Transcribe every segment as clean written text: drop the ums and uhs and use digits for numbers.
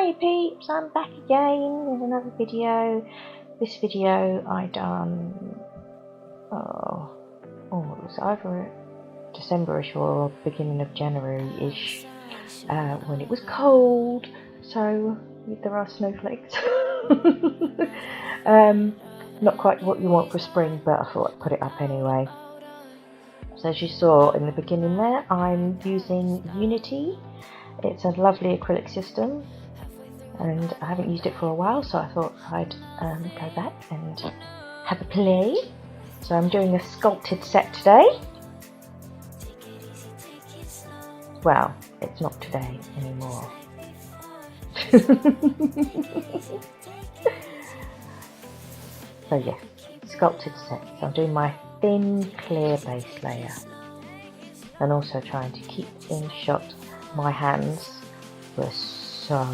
Hi peeps, I'm back again with another video. This video I done, it was either December-ish or beginning of January-ish, when it was cold, so there are snowflakes. Not quite what you want for spring, but I thought I'd put it up anyway. So as you saw in the beginning there, I'm using Unity. It's a lovely acrylic system, and I haven't used it for a while, so I thought I'd go back and have a play. So I'm doing a sculpted set today. Well, it's not today anymore. So yeah, sculpted set. So I'm doing my thin clear base layer, and also trying to keep in shot. My hands were so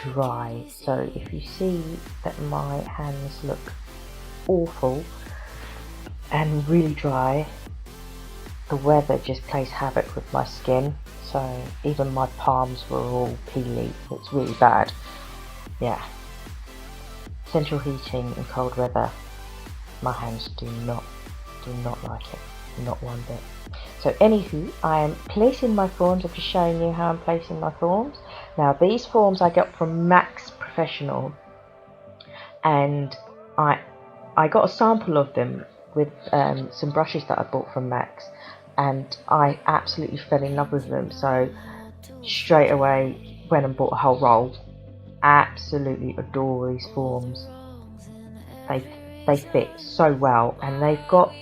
dry, so if you see that my hands look awful and really dry, the weather just plays havoc with my skin, so even my palms were all peely. It's really bad. Yeah, central heating in cold weather, my hands do not like it, not one bit. So anywho, I am placing my forms. I'm just showing you how I'm placing my forms. Now these forms I got from Max Professional, and I got a sample of them with some brushes that I bought from Max, and I absolutely fell in love with them. So straight away went and bought a whole roll. Absolutely adore these forms. They fit so well, and they've got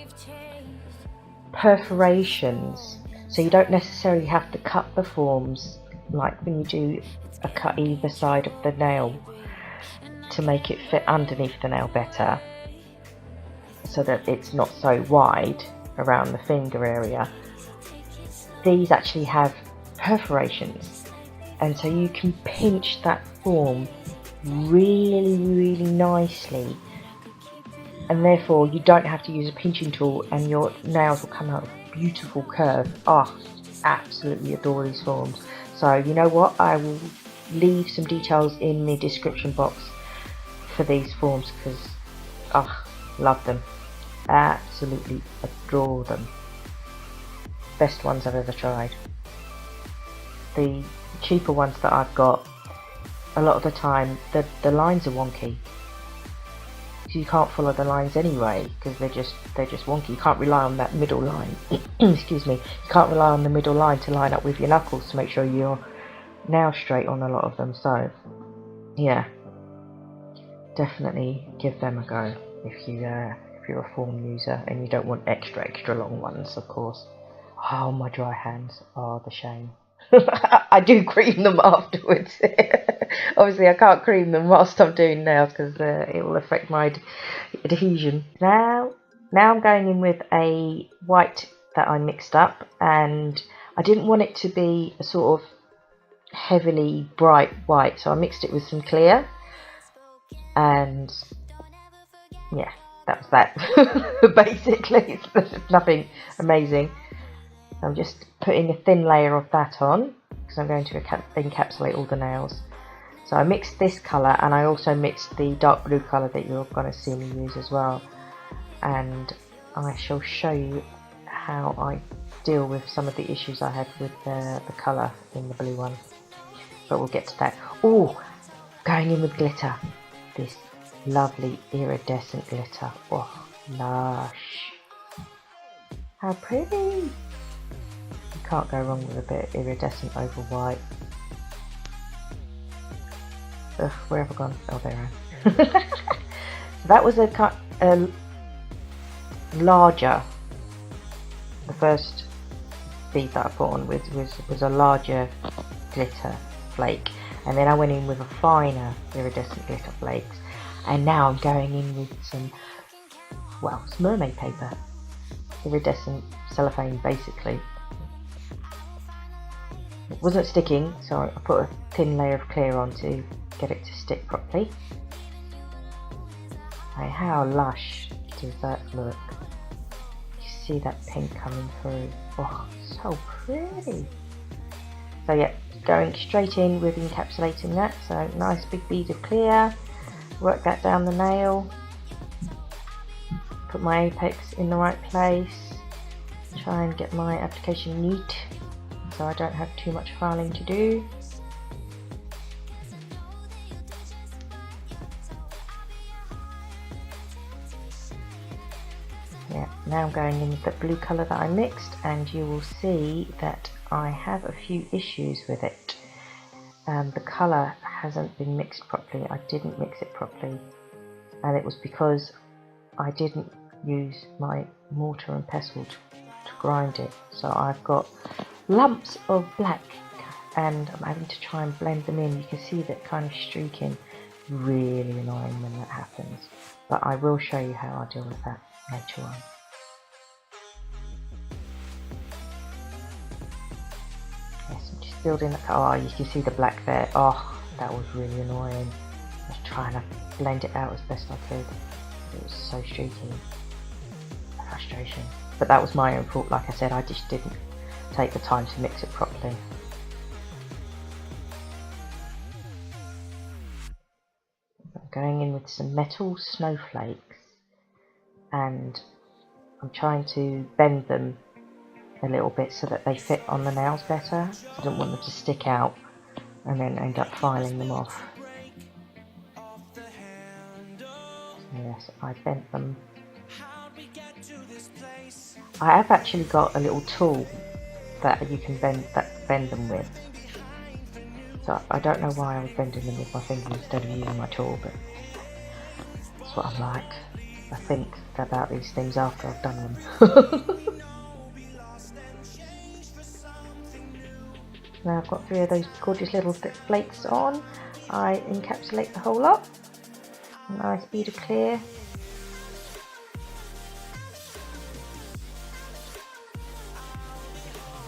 perforations, so you don't necessarily have to cut the forms like when you do a cut either side of the nail to make it fit underneath the nail better, so that it's not so wide around the finger area. These actually have perforations, and so you can pinch that form really nicely, and therefore you don't have to use a pinching tool, and your nails will come out with a beautiful curve. Absolutely adore these forms. So you know what, I will leave some details in the description box for these forms, because love them, absolutely adore them. Best ones I've ever tried. The cheaper ones that I've got, a lot of the time the lines are wonky. So you can't follow the lines anyway, because they're just wonky. You can't rely on that middle line. Excuse me. You can't rely on the middle line to line up with your knuckles to make sure you're nail straight on a lot of them. So yeah, definitely give them a go if you're a form user and you don't want extra long ones, of course. Oh, my dry hands are the shame. I do cream them afterwards. Obviously I can't cream them whilst I'm doing nails, because it will affect my adhesion. Now I'm going in with a white that I mixed up, and I didn't want it to be a sort of heavily bright white, so I mixed it with some clear, and yeah, that was that. Basically, it's nothing amazing. I'm just putting a thin layer of that on, because I'm going to encapsulate all the nails. So I mixed this colour, and I also mixed the dark blue colour that you're going to see me use as well. And I shall show you how I deal with some of the issues I had with the colour in the blue one. But we'll get to that. Oh, going in with glitter. This lovely iridescent glitter. Oh, lush. How pretty. Can't go wrong with a bit of iridescent over white. Ugh, where have I gone? Oh, there I am. So that was a larger. The first bead that I put on was a larger glitter flake, and then I went in with a finer iridescent glitter flakes, and now I'm going in with some, well, it's mermaid paper, iridescent cellophane basically. It wasn't sticking, so I put a thin layer of clear on to get it to stick properly. Hey, how lush does that look? You see that pink coming through? Oh, so pretty. So yeah, going straight in with encapsulating that. So nice big bead of clear, work that down the nail, put my apex in the right place, try and get my application neat so I don't have too much filing to do. Yeah, now I'm going in with the blue colour that I mixed, and you will see that I have a few issues with it. The colour hasn't been mixed properly. I didn't mix it properly, and it was because I didn't use my mortar and pestle to grind it. So I've got lumps of black and I'm having to try and blend them in. You can see that kind of streaking, really annoying when that happens. But I will show you how I deal with that later on. Yes, I'm just building the colour. Oh, you can see the black there. Oh, that was really annoying. I was trying to blend it out as best I could. It was so streaky. Frustration. But that was my own fault. Like I said, I just didn't take the time to mix it properly. I'm going in with some metal snowflakes, and I'm trying to bend them a little bit so that they fit on the nails better. I don't want them to stick out and then end up filing them off. So yes, I bent them. I have actually got a little tool that you can bend them with. So I don't know why I was bending them with my finger instead of using my tool, but that's what I'm like. I think about these things after I've done them. Now I've got 3 of those gorgeous little thick flakes on. I encapsulate the whole lot. A nice bead of clear.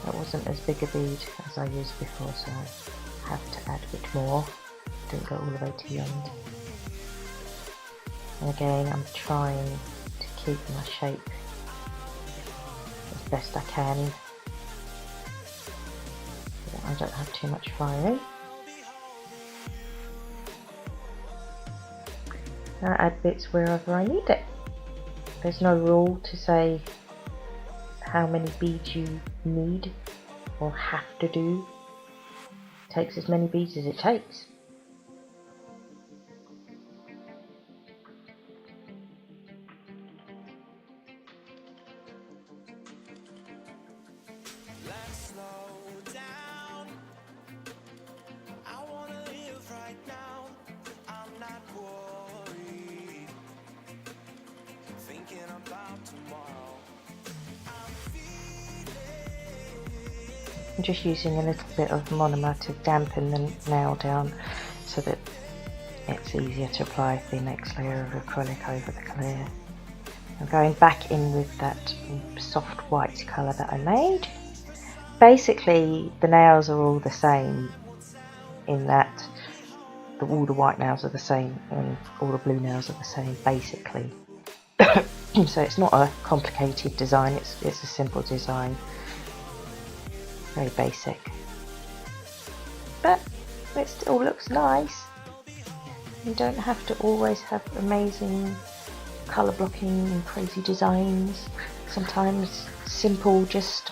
That wasn't as big a bead as I used before, so I have to add a bit more. Didn't go all the way to the end. And again, I'm trying to keep my shape as best I can, so that I don't have too much filing. Now I add bits wherever I need it. There's no rule to say how many beads you need or have to do. It takes as many beads as it takes. I'm just using a little bit of monomer to dampen the nail down so that it's easier to apply the next layer of acrylic over the clear. I'm going back in with that soft white colour that I made. Basically the nails are all the same in that all the white nails are the same and all the blue nails are the same basically. So it's not a complicated design, it's a simple design. Very basic, but it still looks nice. You don't have to always have amazing colour blocking and crazy designs. Sometimes simple just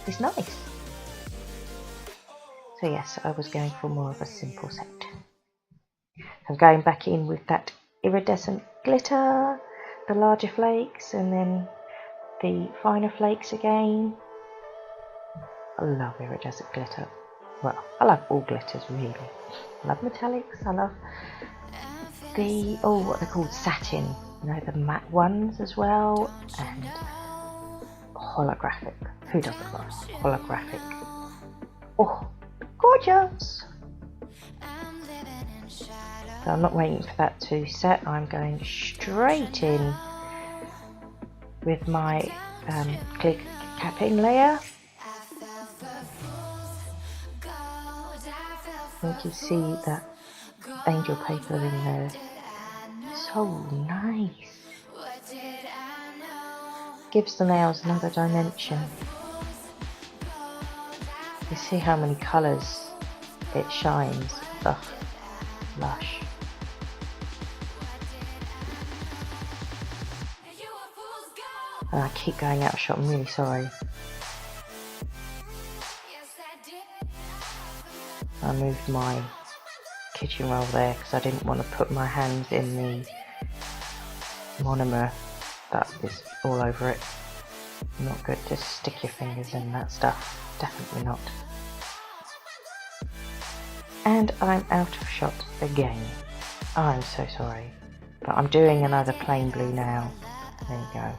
is nice. So yes, I was going for more of a simple set. I'm going back in with that iridescent glitter, the larger flakes, and then the finer flakes again. I love iridescent glitter. Well, I love all glitters really. I love metallics, I love the, what they're called, satin, you know, the matte ones as well, and holographic. Who doesn't love holographic? Oh, gorgeous! So I'm not waiting for that to set, I'm going straight in with my clear capping layer. You can see that angel paper in there. So nice. Gives the nails another dimension. You see how many colours it shines. Ugh, lush. And I keep going out of shot, I'm really sorry. I moved my kitchen roll there because I didn't want to put my hands in the monomer that is all over it. Not good to stick your fingers in that stuff, definitely not. And I'm out of shot again. I'm so sorry, but I'm doing another plain blue now. There you go.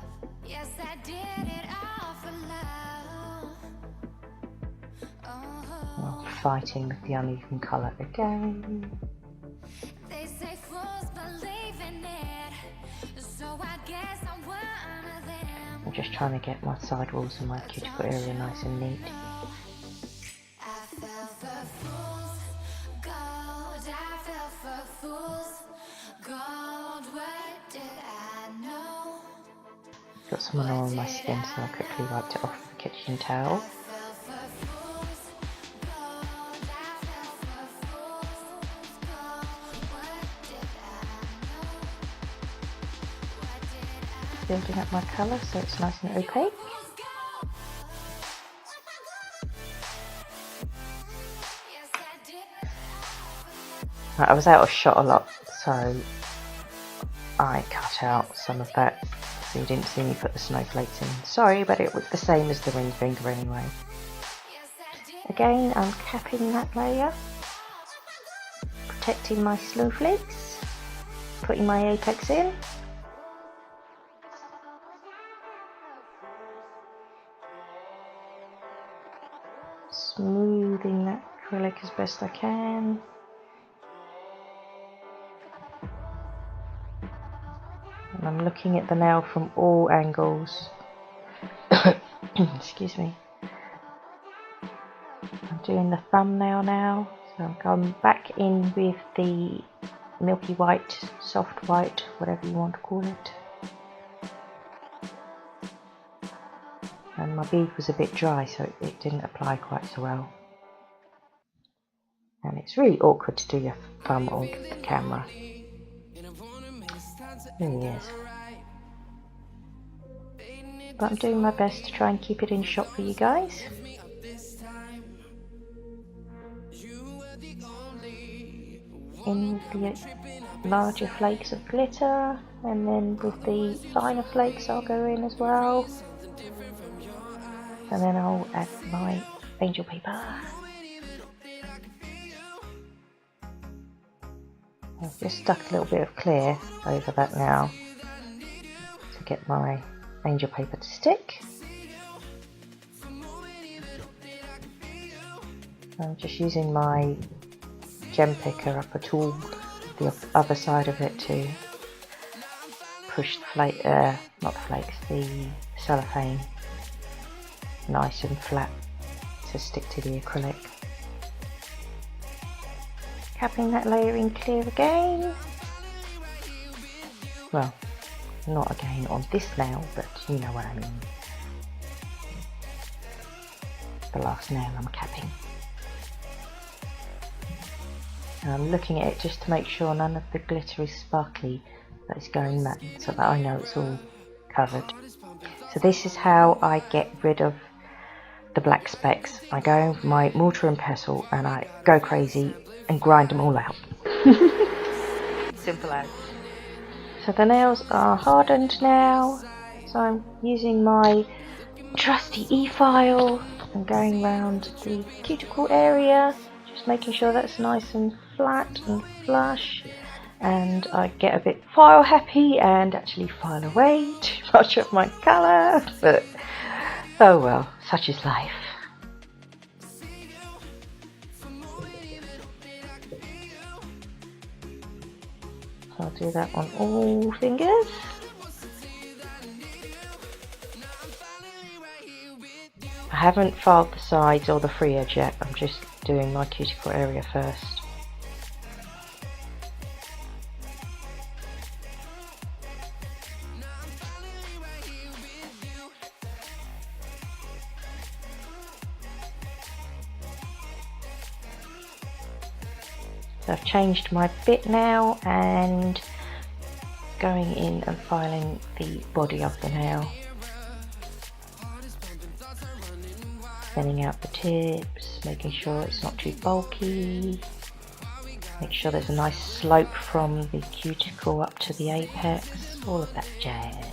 I'm fighting with the uneven colour again. I'm just trying to get my sidewalls and my cuticle area nice and neat. Got some oil on my skin, so I quickly wiped it off with a kitchen towel. Building up my colour so it's nice and opaque. Right, I was out of shot a lot, so I cut out some of that, so you didn't see me put the snowflakes in. Sorry, but it was the same as the ring finger anyway. Again, I'm capping that layer, protecting my snowflakes, putting my apex in. Smoothing that acrylic as best I can. And I'm looking at the nail from all angles. Excuse me. I'm doing the thumbnail now, so I'm going back in with the milky white, soft white, whatever you want to call it. And my bead was a bit dry, so it didn't apply quite so well. And it's really awkward to do your thumb on the camera. There he is. But I'm doing my best to try and keep it in shot for you guys. In with the larger flakes of glitter, and then with the finer flakes I'll go in as well. And then I'll add my angel paper. I've just stuck a little bit of clear over that now to get my angel paper to stick. I'm just using my gem picker up a tool, the other side of it, to push the flake, not the flakes, the cellophane nice and flat to stick to the acrylic. Capping that layer in clear again. Well, not again on this nail, but you know what I mean. The last nail I'm capping. And I'm looking at it just to make sure none of the glitter is sparkly, that it's going matte, so that I know it's all covered. So this is how I get rid of the black specks. I go with my mortar and pestle and I go crazy and grind them all out. Simple as. So the nails are hardened now, so I'm using my trusty e-file and going around the cuticle area, just making sure that's nice and flat and flush. And I get a bit file happy and actually file away too much of my colour, but oh well, such is life. So I'll do that on all fingers. I haven't filed the sides or the free edge yet, I'm just doing my cuticle area first. So I've changed my bit now and going in and filing the body of the nail. Thinning out the tips, making sure it's not too bulky. Make sure there's a nice slope from the cuticle up to the apex, all of that jazz.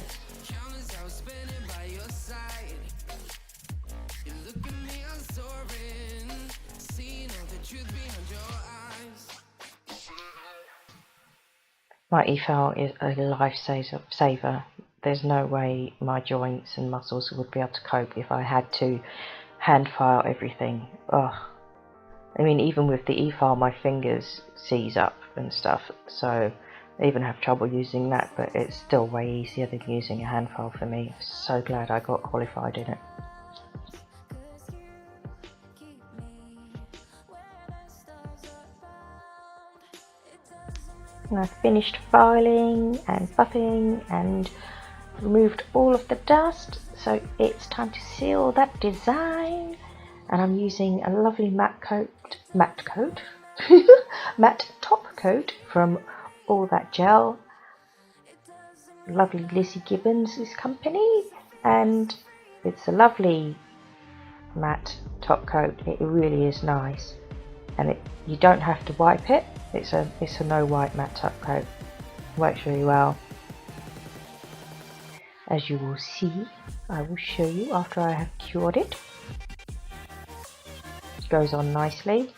My e-file is a lifesaver. There's no way my joints and muscles would be able to cope if I had to hand file everything. Ugh. I mean, even with the e-file, my fingers seize up and stuff, so I even have trouble using that, but it's still way easier than using a hand file for me. I'm so glad I got qualified in it. And I've finished filing and buffing and removed all of the dust, so it's time to seal that design. And I'm using a lovely matte top coat from All That Gel. Lovely Lizzie Gibbons' company, and it's a lovely matte top coat. It really is nice, and you don't have to wipe it. It's a no wipe matte top coat. Works really well. As you will see, I will show you after I have cured it. It goes on nicely.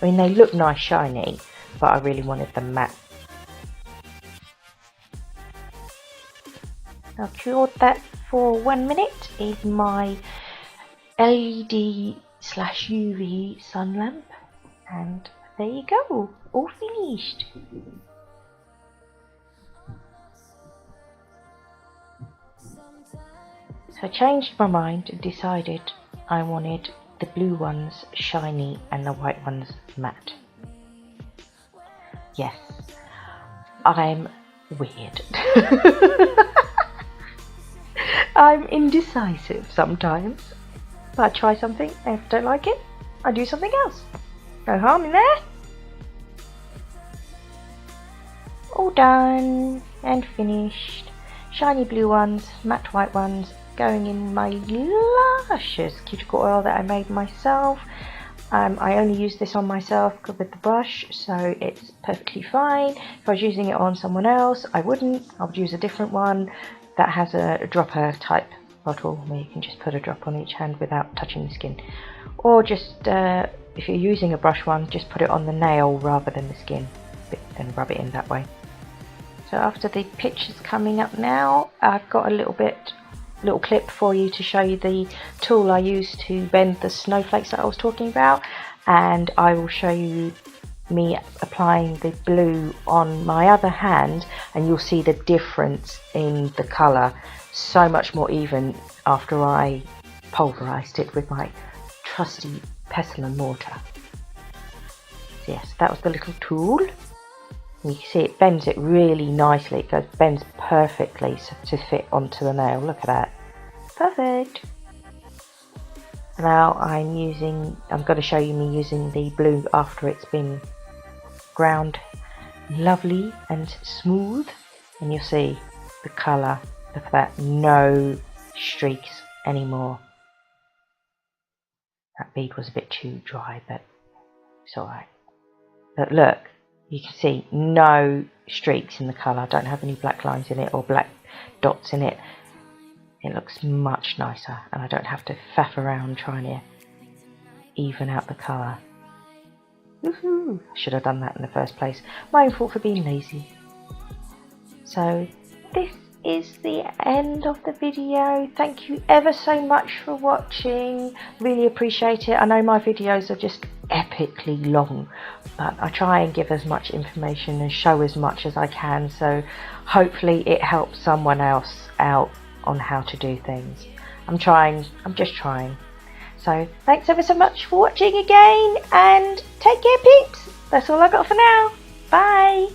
I mean, they look nice shiny, but I really wanted them matte. I cured that for 1 minute in my LED/UV sun lamp, and there you go, all finished. So I changed my mind and decided I wanted the blue ones shiny and the white ones matte. Yes, I'm weird. I'm indecisive sometimes, but I try something, and if I don't like it, I do something else. No harm in that. All done and finished. Shiny blue ones, matte white ones, going in my luscious cuticle oil that I made myself. I only use this on myself with the brush, so it's perfectly fine. If I was using it on someone else, I wouldn't. I would use a different one that has a dropper type bottle where you can just put a drop on each hand without touching the skin. Or just, if you're using a brush one, just put it on the nail rather than the skin and rub it in that way. So after the picture's coming up now, I've got a little clip for you to show you the tool I used to bend the snowflakes that I was talking about, and I will show you me applying the blue on my other hand, and you'll see the difference in the colour, so much more even after I pulverised it with my trusty pestle and mortar. So yes, that was the little tool. You can see it bends it really nicely. It bends perfectly to fit onto the nail. Look at that. Perfect. Now I'm going to show you me using the blue after it's been ground lovely and smooth, and you'll see the colour. Look at that. No streaks anymore. That bead was a bit too dry, but it's alright. But look. You can see no streaks in the colour. I don't have any black lines in it or black dots in it. It looks much nicer, and I don't have to faff around trying to even out the colour. Woohoo! I should have done that in the first place. My own fault for being lazy. So this is the end of the video. Thank you ever so much for watching. Really appreciate it. I know my videos are just epically long, but I try and give as much information and show as much as I can, so hopefully it helps someone else out on how to do things. I'm just trying. So thanks ever so much for watching again, and take care peeps. That's all I got for now. Bye.